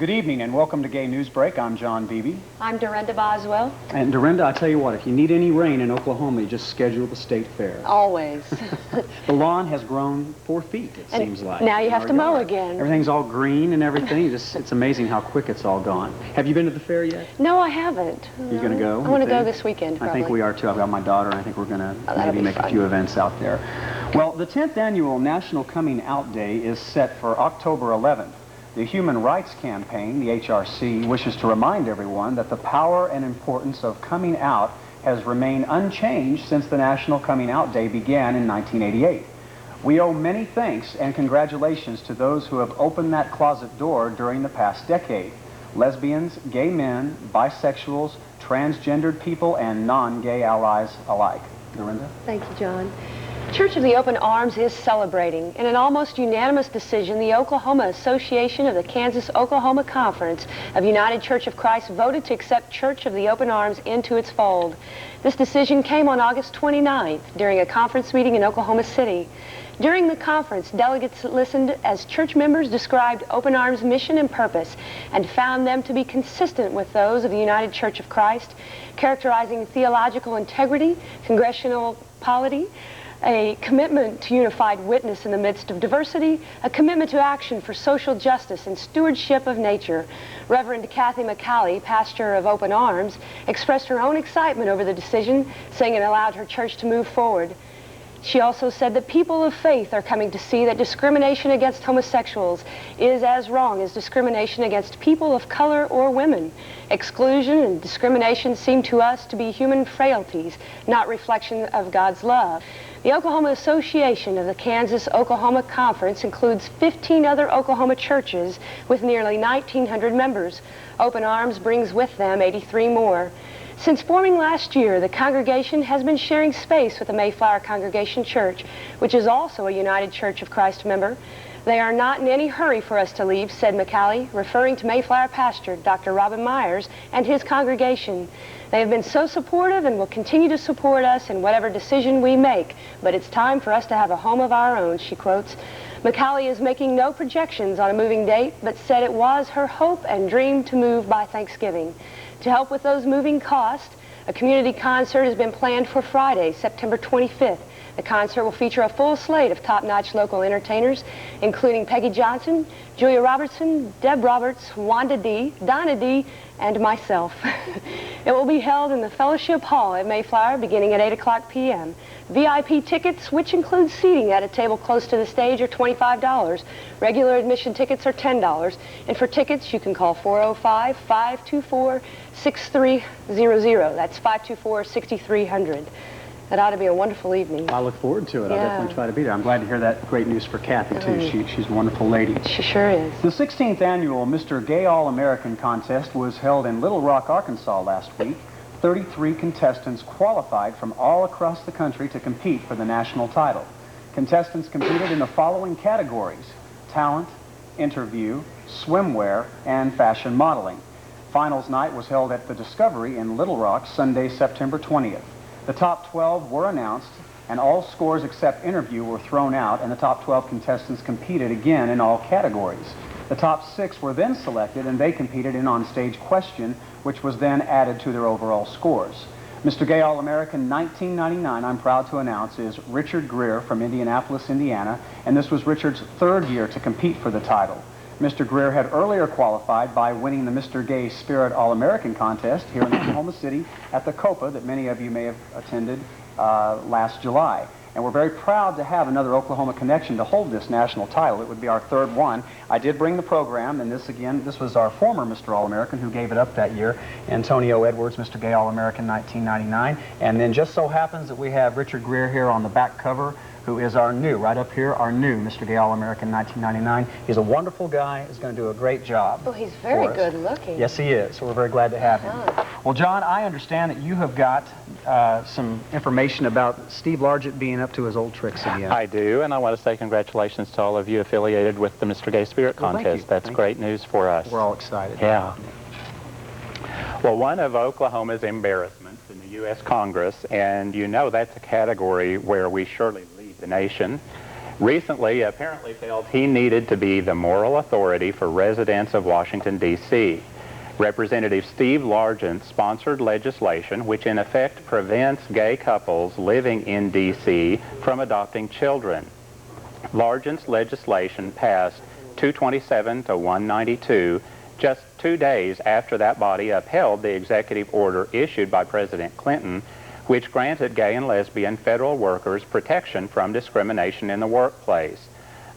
Good evening and welcome to Gay Newsbreak. I'm John Beebe. I'm Derenda Boswell. And Derenda, I tell you what, if you need any rain in Oklahoma, you just schedule the state fair. Always. The lawn has grown 4 feet, it seems like. Now you have to mow again. Everything's all green and everything. It's amazing how quick it's all gone. Have you been to the fair yet? No, I haven't. You're going to go? I want to go this weekend, probably. I think we are too. I've got my daughter and I think we're going to maybe make fun. a few events out there. Well, the 10th annual National Coming Out Day is set for October 11th. The Human Rights Campaign, the HRC, wishes to remind everyone that the power and importance of coming out has remained unchanged since the National Coming Out Day began in 1988. We owe many thanks and congratulations to those who have opened that closet door during the past decade. Lesbians, gay men, bisexuals, transgendered people, and non-gay allies alike. Derenda? Thank you, John. Church of the Open Arms is celebrating. In an almost unanimous decision, the Oklahoma Association of the Kansas-Oklahoma Conference of United Church of Christ voted to accept Church of the Open Arms into its fold. This decision came on August 29th during a conference meeting in Oklahoma City. During the conference, delegates listened as church members described Open Arms' mission and purpose and found them to be consistent with those of the United Church of Christ, characterizing theological integrity, congressional polity, a commitment to unified witness in the midst of diversity, a commitment to action for social justice and stewardship of nature. Reverend Kathy McCallie, pastor of Open Arms, expressed her own excitement over the decision, saying it allowed her church to move forward. She also said that people of faith are coming to see that discrimination against homosexuals is as wrong as discrimination against people of color or women. Exclusion and discrimination seem to us to be human frailties, not reflection of God's love. The Oklahoma Association of the Kansas-Oklahoma Conference includes 15 other Oklahoma churches with nearly 1,900 members. Open Arms brings with them 83 more. Since forming last year, the congregation has been sharing space with the Mayflower Congregation Church, which is also a United Church of Christ member. They are not in any hurry for us to leave, said McCallie, referring to Mayflower pastor Dr. Robin Myers and his congregation. They have been so supportive and will continue to support us in whatever decision we make, but it's time for us to have a home of our own, she quotes. McCallie is making no projections on a moving date, but said it was her hope and dream to move by Thanksgiving. To help with those moving costs, a community concert has been planned for Friday, September 25th. The concert will feature a full slate of top-notch local entertainers, including Peggy Johnson, Julia Robertson, Deb Roberts, Wanda D., Donna D., and myself. It will be held in the Fellowship Hall at Mayflower beginning at 8 p.m. VIP tickets, which include seating at a table close to the stage, are $25. Regular admission tickets are $10. And for tickets, you can call 405-524-6300. That's 524-6300. That ought to be a wonderful evening. I look forward to it. Yeah. I'll definitely try to be there. I'm glad to hear that great news for Kathy, too. She's a wonderful lady. She sure is. The 16th annual Mr. Gay All-American contest was held in Little Rock, Arkansas last week. 33 contestants qualified from all across the country to compete for the national title. Contestants competed in the following categories: talent, interview, swimwear, and fashion modeling. Finals night was held at the Discovery in Little Rock Sunday, September 20th. The top 12 were announced, and all scores except interview were thrown out, and the top 12 contestants competed again in all categories. The top 6 were then selected, and they competed in on-stage question, which was then added to their overall scores. Mr. Gay All-American 1999, I'm proud to announce, is Richard Greer from Indianapolis, Indiana, and this was Richard's 3rd year to compete for the title. Mr. Greer had earlier qualified by winning the Mr. Gay Spirit All-American contest here in Oklahoma City at the Copa that many of you may have attended last July. And we're very proud to have another Oklahoma connection to hold this national title. It would be our 3rd one. I did bring the program, and this was our former Mr. All-American who gave it up that year, Antonio Edwards, Mr. Gay All-American 1999. And then just so happens that we have Richard Greer here on the back cover, who is our new, right up here, our new Mr. Gay All-American 1999. He's a wonderful guy. He's going to do a great job. Oh, he's very good looking. Yes, he is. So we're very glad to have him. Well, John, I understand that you have got some information about Steve Largett being up to his old tricks again. I do, and I want to say congratulations to all of you affiliated with the Mr. Gay Spirit Contest. That's great news for us. We're all excited. Yeah. Well, one of Oklahoma's embarrassments in the U.S. Congress, and you know that's a category where we surely lead the nation, recently apparently felt he needed to be the moral authority for residents of Washington, D.C. Representative Steve Largent sponsored legislation which in effect prevents gay couples living in D.C. from adopting children. Largent's legislation passed 227 to 192 just 2 days after that body upheld the executive order issued by President Clinton, which granted gay and lesbian federal workers protection from discrimination in the workplace.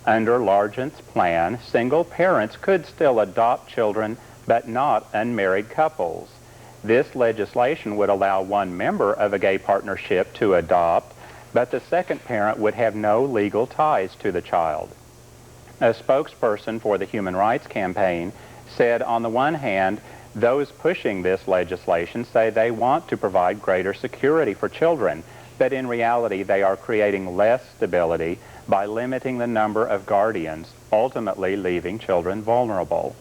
Under Largent's plan, single parents could still adopt children, but not unmarried couples. This legislation would allow one member of a gay partnership to adopt, but the second parent would have no legal ties to the child. A spokesperson for the Human Rights Campaign said, on the one hand, those pushing this legislation say they want to provide greater security for children, but in reality they are creating less stability by limiting the number of guardians, ultimately leaving children vulnerable.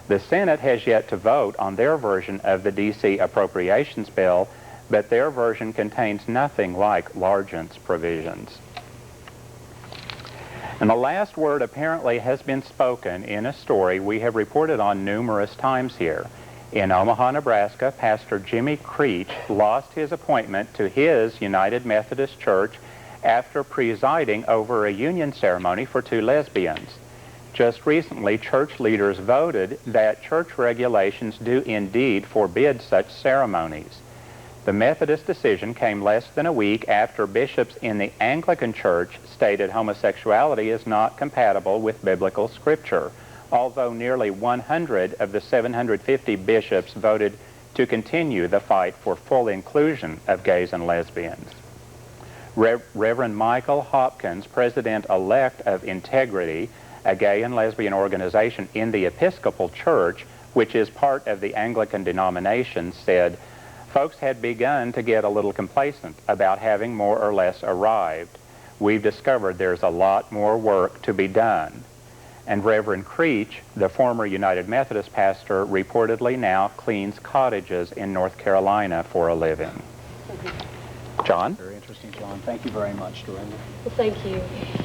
The Senate has yet to vote on their version of the D.C. appropriations bill, but their version contains nothing like Largent's provisions. And the last word apparently has been spoken in a story we have reported on numerous times here. In Omaha, Nebraska, Pastor Jimmy Creech lost his appointment to his United Methodist Church after presiding over a union ceremony for 2 lesbians. Just recently, church leaders voted that church regulations do indeed forbid such ceremonies. The Methodist decision came less than a week after bishops in the Anglican Church stated homosexuality is not compatible with biblical scripture, although nearly 100 of the 750 bishops voted to continue the fight for full inclusion of gays and lesbians. Reverend Michael Hopkins, president-elect of Integrity, a gay and lesbian organization in the Episcopal Church, which is part of the Anglican denomination, said, "Folks had begun to get a little complacent about having more or less arrived. We've discovered there's a lot more work to be done." And Reverend Creech, the former United Methodist pastor, reportedly now cleans cottages in North Carolina for a living. John? Very interesting, John. Thank you very much, Derenda. Well, thank you.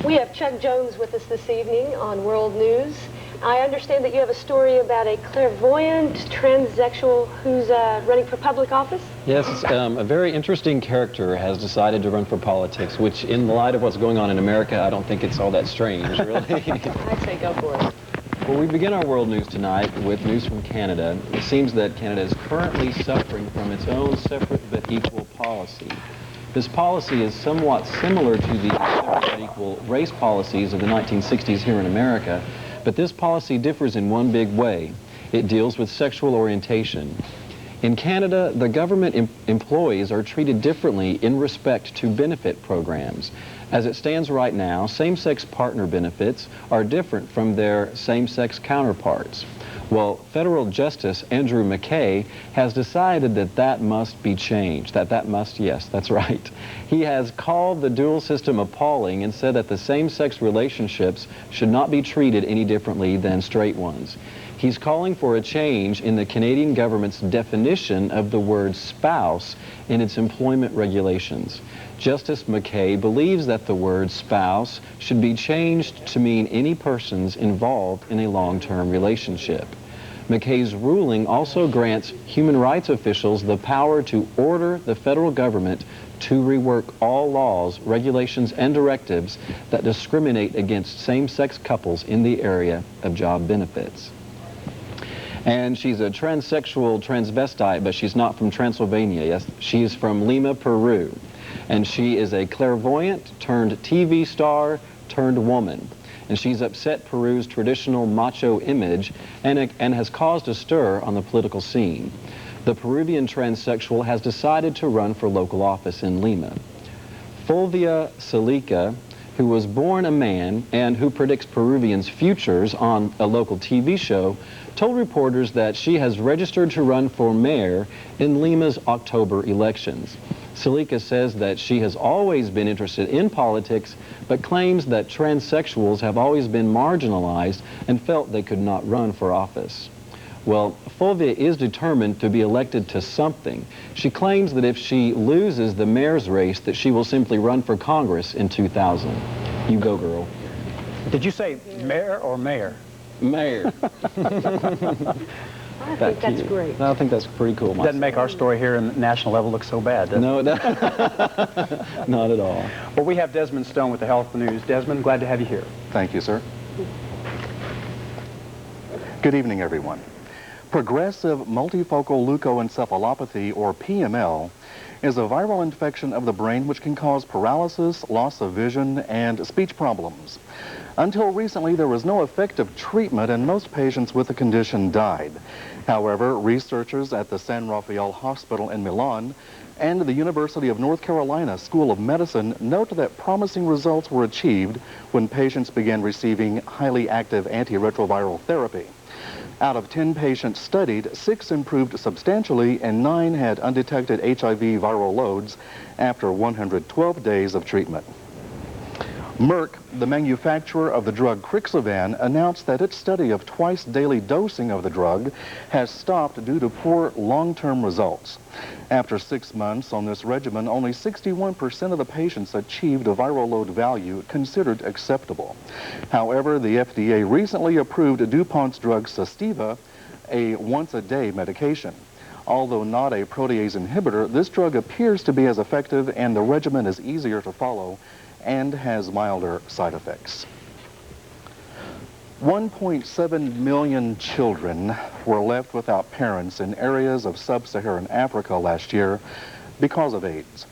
We have Chuck Jones with us this evening on World News. I understand that you have a story about a clairvoyant transsexual who's running for public office? Yes, a very interesting character has decided to run for politics, which in the light of what's going on in America, I don't think it's all that strange, really. I'd say go for it. Well, we begin our world news tonight with news from Canada. It seems that Canada is currently suffering from its own separate but equal policy. This policy is somewhat similar to the separate but equal race policies of the 1960s here in America, but this policy differs in one big way. It deals with sexual orientation. In Canada, the government employees are treated differently in respect to benefit programs. As it stands right now, same-sex partner benefits are different from their same-sex counterparts. Well, federal Justice Andrew McKay has decided that that must be changed. Yes, that's right. He has called the dual system appalling and said that the same-sex relationships should not be treated any differently than straight ones. He's calling for a change in the Canadian government's definition of the word spouse in its employment regulations. Justice McKay believes that the word spouse should be changed to mean any persons involved in a long-term relationship. McKay's ruling also grants human rights officials the power to order the federal government to rework all laws, regulations, and directives that discriminate against same-sex couples in the area of job benefits. And she's a transsexual transvestite, but she's not from Transylvania. Yes, she's from Lima, Peru. And she is a clairvoyant turned TV star turned woman. And she's upset Peru's traditional macho image and has caused a stir on the political scene. The Peruvian transsexual has decided to run for local office in Lima. Fulvia Salica, who was born a man and who predicts Peruvians' futures on a local TV show, told reporters that she has registered to run for mayor in Lima's October elections. Salica says that she has always been interested in politics, but claims that transsexuals have always been marginalized and felt they could not run for office. Well, Fulvia is determined to be elected to something. She claims that if she loses the mayor's race, that she will simply run for Congress in 2000. You go, girl. Did you say mayor or mayor? Mayor. I think that's great. I think that's pretty cool. Doesn't make our story here in the national level look so bad, does it? No, not at all. Well, we have Desmond Stone with the Health News. Desmond, glad to have you here. Thank you, sir. Good evening, everyone. Progressive multifocal leukoencephalopathy, or PML, is a viral infection of the brain which can cause paralysis, loss of vision, and speech problems. Until recently, there was no effective treatment, and most patients with the condition died. However, researchers at the San Rafael Hospital in Milan and the University of North Carolina School of Medicine note that promising results were achieved when patients began receiving highly active antiretroviral therapy. Out of 10 patients studied, 6 improved substantially and 9 had undetected HIV viral loads after 112 days of treatment. Merck, the manufacturer of the drug Crixivan, announced that its study of twice-daily dosing of the drug has stopped due to poor long-term results. After 6 months on this regimen, only 61% of the patients achieved a viral load value considered acceptable. However, the FDA recently approved DuPont's drug Sustiva, a once-a-day medication. Although not a protease inhibitor, this drug appears to be as effective, and the regimen is easier to follow and has milder side effects. 1.7 million children were left without parents in areas of sub-Saharan Africa last year because of AIDS.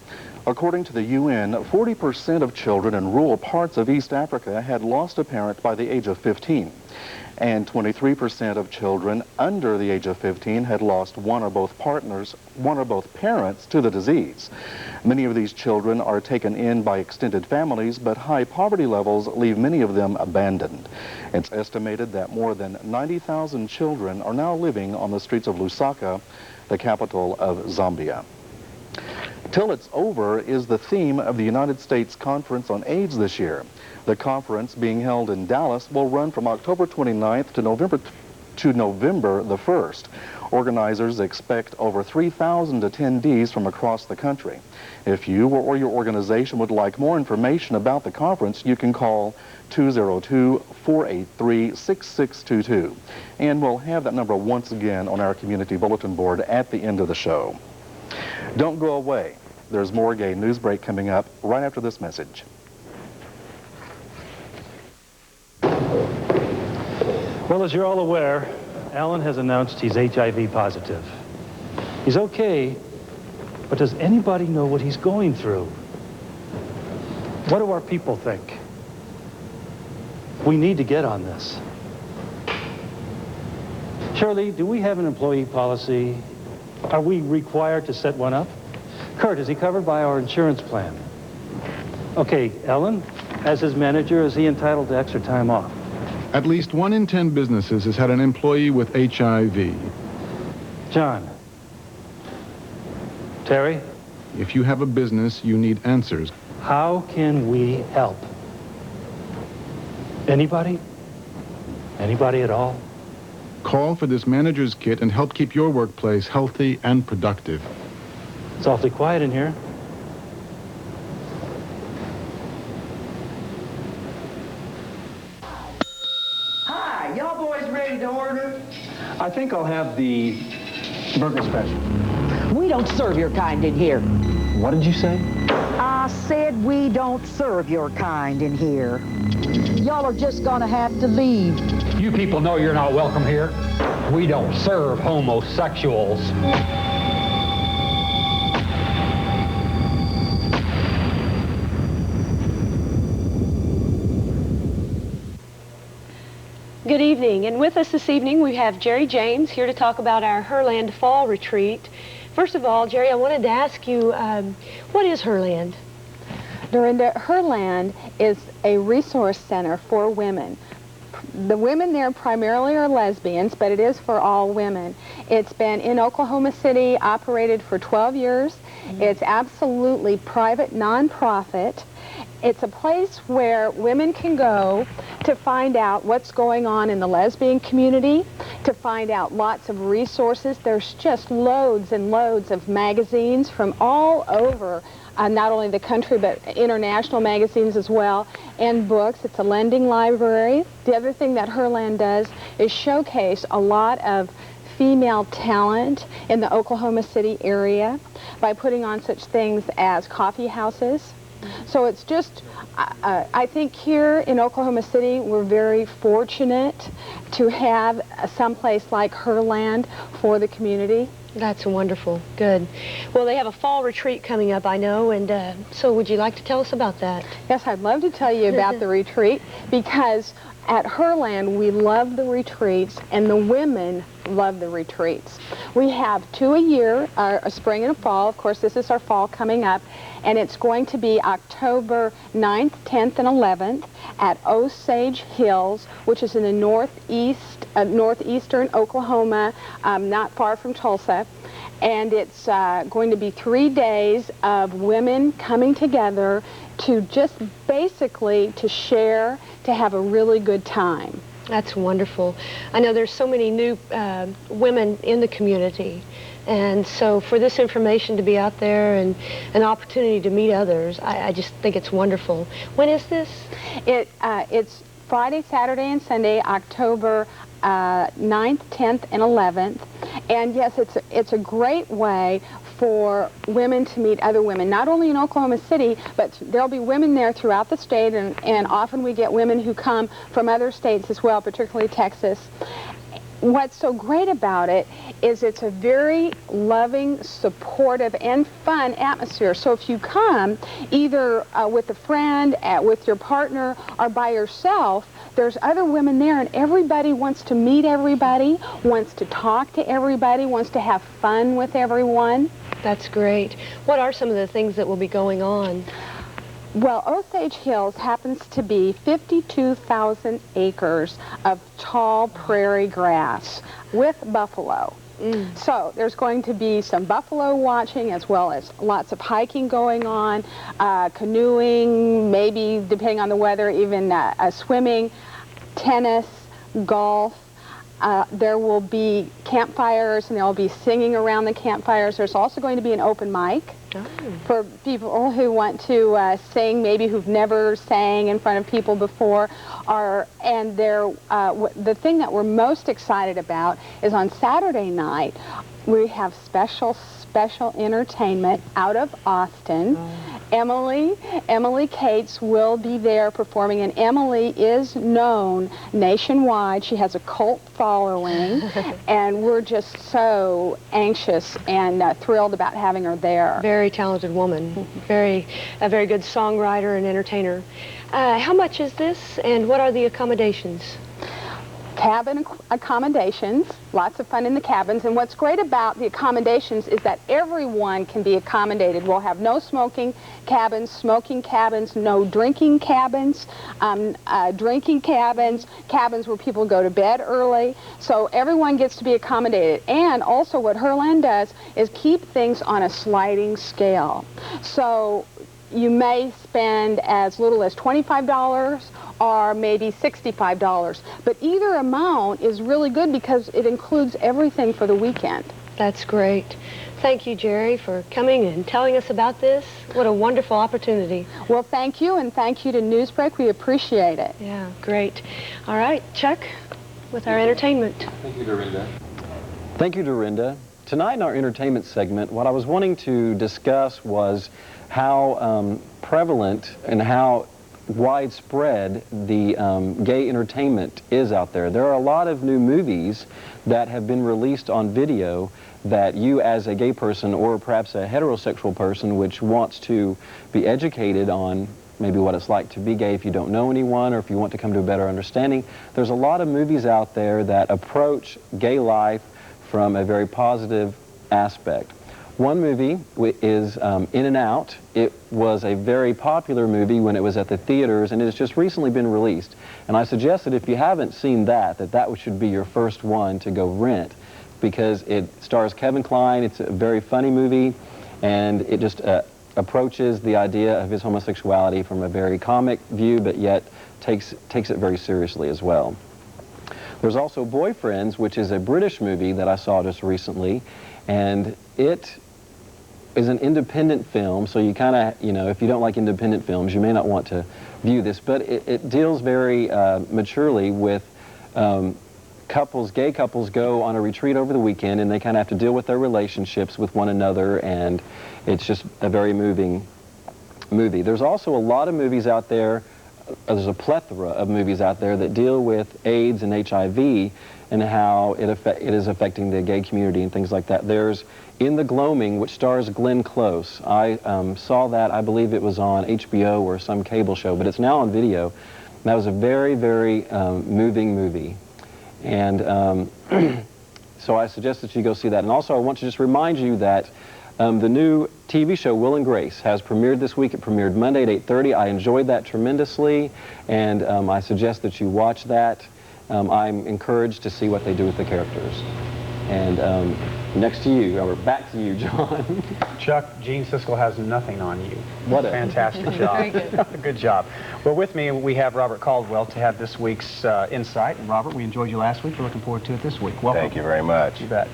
According to the UN, 40% of children in rural parts of East Africa had lost a parent by the age of 15, and 23% of children under the age of 15 had lost one or both parents to the disease. Many of these children are taken in by extended families, but high poverty levels leave many of them abandoned. It's estimated that more than 90,000 children are now living on the streets of Lusaka, the capital of Zambia. Till It's Over is the theme of the United States Conference on AIDS this year. The conference, being held in Dallas, will run from October 29th to November the 1st. Organizers expect over 3,000 attendees from across the country. If you or your organization would like more information about the conference, you can call 202-483-6622. And we'll have that number once again on our community bulletin board at the end of the show. Don't go away. There's more Gay News Break coming up right after this message. Well, as you're all aware, Alan has announced he's HIV positive. He's okay, but does anybody know what he's going through? What do our people think? We need to get on this. Shirley, do we have an employee policy? Are we required to set one up? Kurt, is he covered by our insurance plan? Okay, Ellen, as his manager, is he entitled to extra time off? At least 1 in 10 businesses has had an employee with HIV. John. Terry? If you have a business, you need answers. How can we help? Anybody? Anybody at all? Call for this manager's kit and help keep your workplace healthy and productive. It's awfully quiet in here. Hi, y'all boys ready to order? I think I'll have the burger special. We don't serve your kind in here. What did you say? I said we don't serve your kind in here. Y'all are just gonna have to leave. You people know you're not welcome here. We don't serve homosexuals. Good evening, and with us this evening we have Jeri James here to talk about our Herland Fall Retreat. First of all, Jeri, I wanted to ask you, what is Herland? Derenda, Herland is a resource center for women. The women there primarily are lesbians, but it is for all women. It's been in Oklahoma City, operated for 12 years. It's absolutely private, nonprofit. It's a place where women can go to find out what's going on in the lesbian community, to find out lots of resources. There's just loads and loads of magazines from all over not only the country but international magazines as well, and books. It's a lending library. The other thing that Herland does is showcase a lot of female talent in the Oklahoma City area by putting on such things as coffee houses. So it's just, I think here in Oklahoma City, we're very fortunate to have someplace like Herland for the community. That's wonderful. Good. Well, they have a fall retreat coming up, I know, and so would you like to tell us about that? Yes, I'd love to tell you about the retreat, because at Herland, we love the retreats, and the women love the retreats. We have 2 a year, a spring and a fall. Of course, this is our fall coming up, and it's going to be October 9th, 10th, and 11th at Osage Hills, which is in the northeastern Oklahoma, not far from Tulsa. And it's going to be 3 days of women coming together to just basically to share, to have a really good time. That's wonderful. I know there's so many new women in the community, and so for this information to be out there and an opportunity to meet others, I just think it's wonderful. When is this? It's Friday, Saturday, and Sunday, October 9th, 10th, and 11th. And yes, it's a great way for women to meet other women, not only in Oklahoma City, but there'll be women there throughout the state, and often we get women who come from other states as well, particularly Texas. What's so great about it is it's a very loving, supportive, and fun atmosphere. So if you come either with a friend, with your partner, or by yourself, there's other women there, and everybody wants to meet everybody, wants to talk to everybody, wants to have fun with everyone. That's great. What are some of the things that will be going on? Well, Osage Hills happens to be 52,000 acres of tall prairie grass with buffalo. So there's going to be some buffalo watching, as well as lots of hiking going on, canoeing, maybe, depending on the weather, even swimming, tennis, golf. There will be campfires, and there will be singing around the campfires. There's also going to be an open mic for people who want to sing, maybe who've never sang in front of people before. And the thing that we're most excited about is on Saturday night, we have special entertainment out of Austin. Emily Cates will be there performing, and Emily is known nationwide. She has a cult following, and we're just so anxious and thrilled about having her there. Very talented woman, a very good songwriter and entertainer. How much is this, and what are the accommodations? Cabin accommodations, lots of fun in the cabins, and what's great about the accommodations is that everyone can be accommodated. We'll have no smoking cabins, no drinking cabins, cabins where people go to bed early, so everyone gets to be accommodated. And also what Herland does is keep things on a sliding scale. So you may spend as little as $25 or maybe $65. But either amount is really good because it includes everything for the weekend. That's great. Thank you, Jeri, for coming and telling us about this. What a wonderful opportunity. Well, thank you, and thank you to Newsbreak. We appreciate it. Yeah, great. All right, Chuck, with our entertainment. Thank you, Derenda. Thank you, Derenda. Tonight in our entertainment segment, what I was wanting to discuss was how prevalent and how widespread the gay entertainment is out there. There are a lot of new movies that have been released on video that you as a gay person or perhaps a heterosexual person which wants to be educated on maybe what it's like to be gay if you don't know anyone or if you want to come to a better understanding. There's a lot of movies out there that approach gay life from a very positive aspect. One movie is In and Out. It was a very popular movie when it was at the theaters, and it has just recently been released. And I suggest that if you haven't seen that should be your first one to go rent, because it stars Kevin Kline. It's a very funny movie, and it just approaches the idea of his homosexuality from a very comic view, but yet takes it very seriously as well. There's also Boyfriends, which is a British movie that I saw just recently, and it is an independent film, so you kind of, you know, if you don't like independent films, you may not want to view this, but it deals very maturely with gay couples go on a retreat over the weekend, and they kind of have to deal with their relationships with one another, and it's just a very moving movie. There's also a lot of movies out there, there's a plethora of movies out there that deal with AIDS and HIV and how it is affecting the gay community and things like that. There's In the Gloaming, which stars Glenn Close. I saw that, I believe it was on HBO or some cable show, but it's now on video. That was a very, very moving movie. And so I suggest that you go see that. And also I want to just remind you that the new TV show, Will and Grace, has premiered this week. It premiered Monday at 8:30. I enjoyed that tremendously, and I suggest that you watch that. I'm encouraged to see what they do with the characters. And next to you, or back to you, John. Chuck, Gene Siskel has nothing on you. What a fantastic job. Very good. Good job. Well, with me, we have Robert Caldwell to have this week's insight. And Robert, we enjoyed you last week. We're looking forward to it this week. Welcome. Thank you very much. You bet.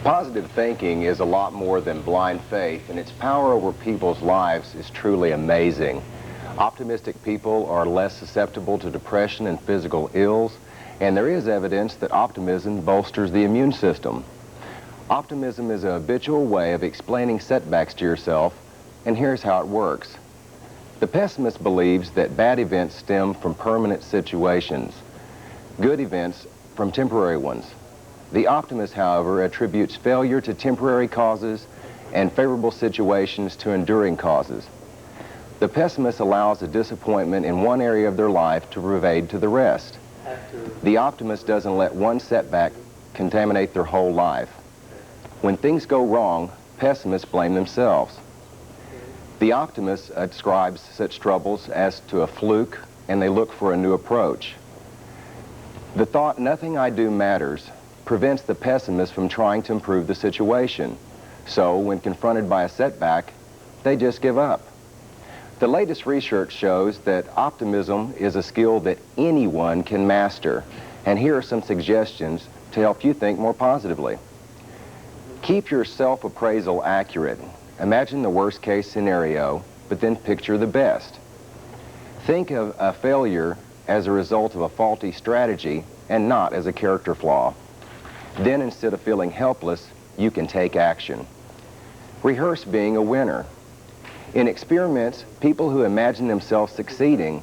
Positive thinking is a lot more than blind faith, and its power over people's lives is truly amazing. Optimistic people are less susceptible to depression and physical ills, and there is evidence that optimism bolsters the immune system. Optimism is a habitual way of explaining setbacks to yourself, and here's how it works. The pessimist believes that bad events stem from permanent situations, good events from temporary ones. The optimist, however, attributes failure to temporary causes and favorable situations to enduring causes. The pessimist allows a disappointment in one area of their life to pervade to the rest. The optimist doesn't let one setback contaminate their whole life. When things go wrong, pessimists blame themselves. The optimist ascribes such troubles as to a fluke, and they look for a new approach. The thought, "nothing I do matters," prevents the pessimist from trying to improve the situation. So, when confronted by a setback, they just give up. The latest research shows that optimism is a skill that anyone can master. And here are some suggestions to help you think more positively. Keep your self-appraisal accurate. Imagine the worst-case scenario, but then picture the best. Think of a failure as a result of a faulty strategy and not as a character flaw. Then, instead of feeling helpless, you can take action. Rehearse being a winner. In experiments, people who imagine themselves succeeding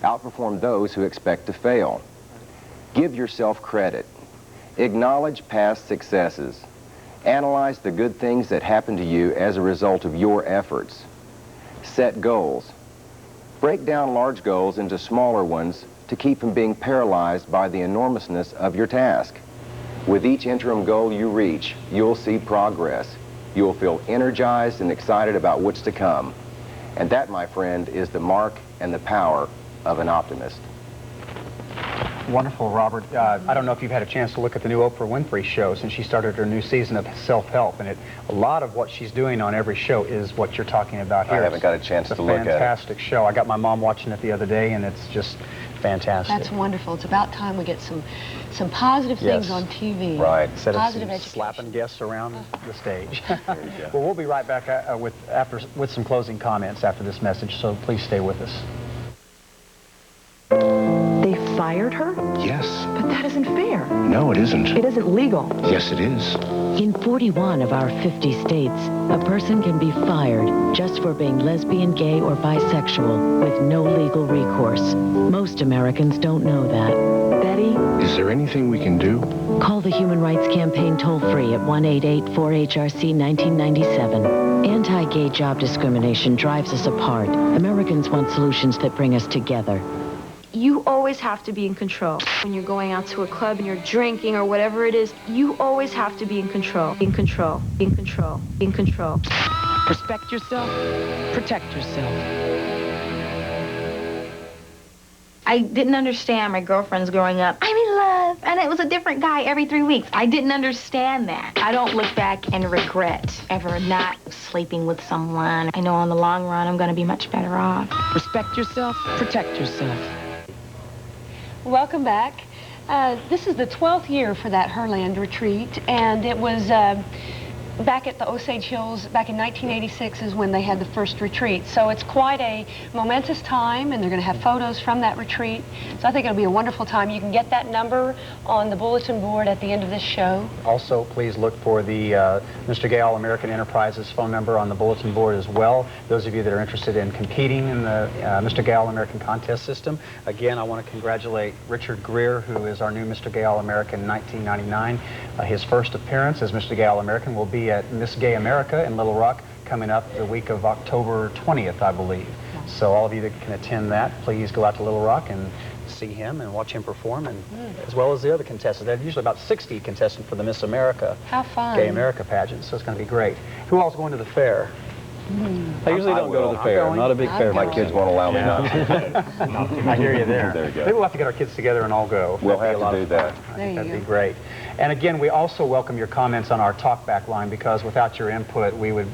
outperform those who expect to fail. Give yourself credit. Acknowledge past successes. Analyze the good things that happen to you as a result of your efforts. Set goals. Break down large goals into smaller ones to keep from being paralyzed by the enormousness of your task. With each interim goal you reach, you'll see progress. You'll feel energized and excited about what's to come. And that, my friend, is the mark and the power of an optimist. Wonderful, Robert. I don't know if you've had a chance to look at the new Oprah Winfrey show since she started her new season of self-help, and a lot of what she's doing on every show is what you're talking about here. I haven't got a chance to look at it. It's a fantastic show. I got my mom watching it the other day, and it's just fantastic. That's wonderful. It's about time we get some positive things on TV. Right. Instead positive of education. slapping guests around the stage. Well, we'll be right back with some closing comments after this message, so please stay with us. They fired her? Yes. But that isn't fair. No, it isn't. It isn't legal. Yes, it is. In 41 of our 50 states, a person can be fired just for being lesbian, gay, or bisexual with no legal recourse. Most Americans don't know that. Betty? Is there anything we can do? Call the Human Rights Campaign toll-free at 1-888-4HRC-1997. Anti-gay job discrimination drives us apart. Americans want solutions that bring us together. You always have to be in control. When you're going out to a club and you're drinking or whatever it is, you always have to be in control. In control. In control. In control. Respect yourself. Protect yourself. I didn't understand my girlfriends growing up. I'm in love, and it was a different guy every 3 weeks. I didn't understand that. I don't look back and regret ever not sleeping with someone. I know on the long run I'm going to be much better off. Respect yourself. Protect yourself. Welcome back. This is the 12th year for that Herland retreat, and it was back at the Osage Hills back in 1986 is when they had the first retreat. So it's quite a momentous time, and they're going to have photos from that retreat. So I think it'll be a wonderful time. You can get that number on the bulletin board at the end of this show. Also, please look for the Mr. Gay All-American Enterprises phone number on the bulletin board as well. Those of you that are interested in competing in the Mr. Gay All-American contest system. Again, I want to congratulate Richard Greer, who is our new Mr. Gay All-American in 1999. His first appearance as Mr. Gay All-American will be at Miss Gay America in Little Rock coming up the week of October 20th, I believe. So all of you that can attend that, please go out to Little Rock and see him and watch him perform, and as well as the other contestants. There are usually about 60 contestants for the Miss America How fun. Gay America pageant, so it's going to be great. Who all's going to the fair? I usually don't go to the fair. I'm not a big fair. My kids won't allow me not to. I hear you there. There you go. Maybe we'll have to get our kids together and all go. We'll That'd be have a to lot do of fun. that. I think that'd be great. And again, we also welcome your comments on our talkback line, because without your input, we would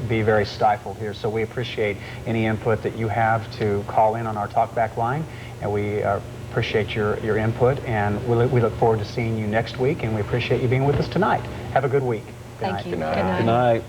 be very stifled here. So we appreciate any input that you have to call in on our talkback line, and we appreciate your input, and we look forward to seeing you next week, and we appreciate you being with us tonight. Have a good week. Good Thank night. you. Good night. Good night. Good night.